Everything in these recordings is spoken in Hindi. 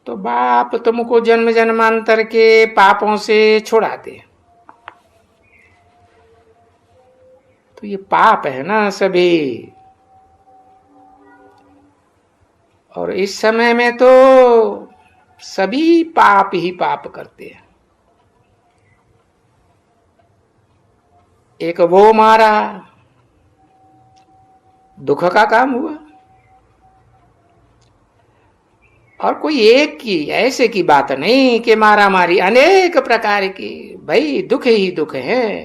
तो बाप तुमको जन्म जन्मांतर के पापों से छुड़ाते। तो ये पाप है ना सभी। और इस समय में तो सभी पाप ही पाप करते हैं। एक वो मारा, दुख का काम हुआ। और कोई एक की ऐसे की बात नहीं कि मारा मारी, अनेक प्रकार की, भाई दुख ही दुख है।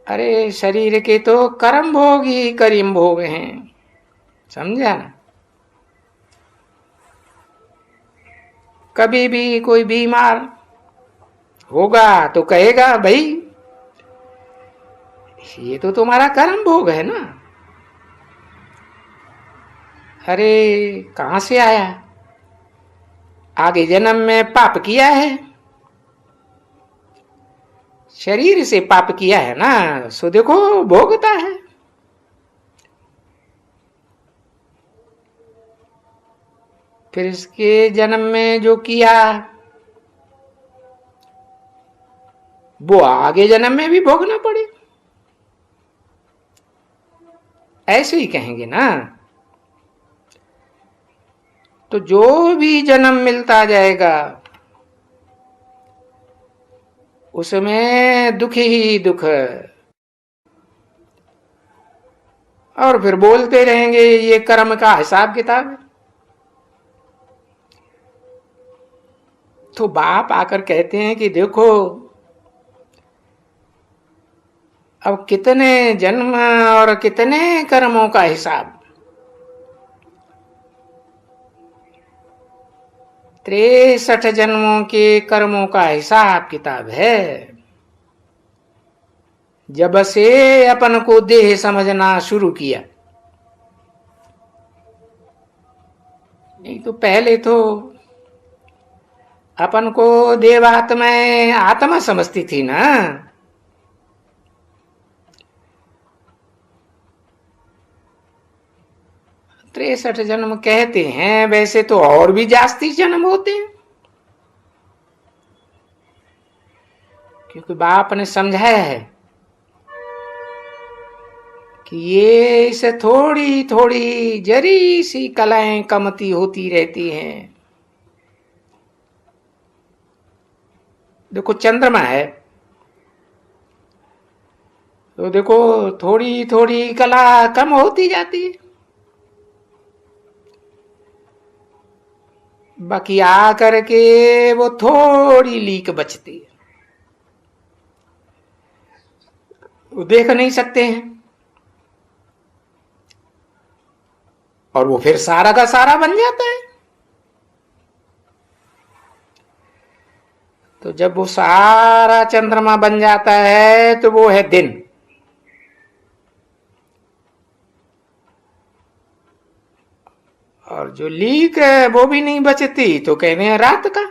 अरे शरीर के तो कर्म भोग ही करीम भोग हैं, समझा ना। कभी भी कोई बीमार होगा तो कहेगा भाई ये तो तुम्हारा कर्म भोग है ना। अरे कहां से आया, आगे जन्म में पाप किया है, शरीर से पाप किया है ना, सो देखो भोगता है। फिर इसके जन्म में जो किया वो आगे जन्म में भी भोगना पड़े, ऐसे ही कहेंगे ना। तो जो भी जन्म मिलता जाएगा उसमें दुख ही दुख। और फिर बोलते रहेंगे ये कर्म का हिसाब किताब है। तो बाप आकर कहते हैं कि देखो अब कितने जन्म और कितने कर्मों का हिसाब, 63 जन्मों के कर्मों का हिसाब किताब है। जब से अपन को देह समझना शुरू किया, नहीं तो पहले तो अपन को देवात्मा आत्मा समझती थी ना। 63 जन्म कहते हैं, वैसे तो और भी जास्ती जन्म होते हैं, क्योंकि बाप ने समझाया है कि ये इसे थोड़ी थोड़ी जरी सी कलाएं कमती होती रहती हैं। देखो चंद्रमा है तो देखो थोड़ी थोड़ी कला कम होती जाती है, बाकी आ करके वो थोड़ी लीक बचती है, वो देख नहीं सकते हैं। और वो फिर सारा का सारा बन जाता है। तो जब वो सारा चंद्रमा बन जाता है तो वो है दिन, और जो लीक है वो भी नहीं बचती तो कहते हैं रात का।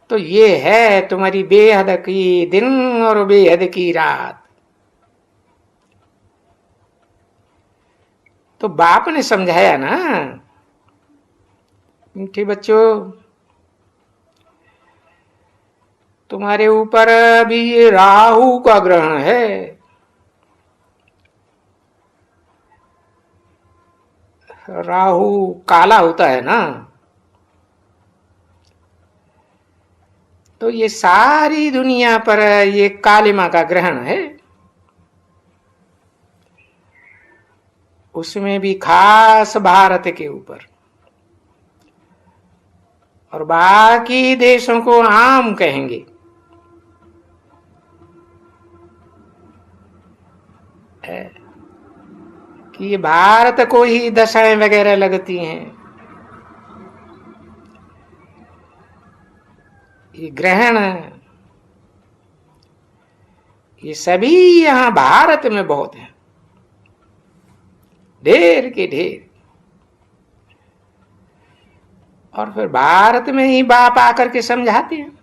तो ये है तुम्हारी बेहद की दिन और बेहद की रात। तो बाप ने समझाया ना मीठे बच्चों, तुम्हारे ऊपर अभी ये राहु का ग्रहण है। राहु काला होता है ना, तो ये सारी दुनिया पर ये कालिमा का ग्रहण है। उसमें भी खास भारत के ऊपर, और बाकी देशों को आम कहेंगे। कि ये भारत को ही दशाएं वगैरह लगती हैं। ये ग्रहण ये सभी यहां भारत में बहुत है, ढेर के ढेर। और फिर भारत में ही बाप आकर के समझाते हैं।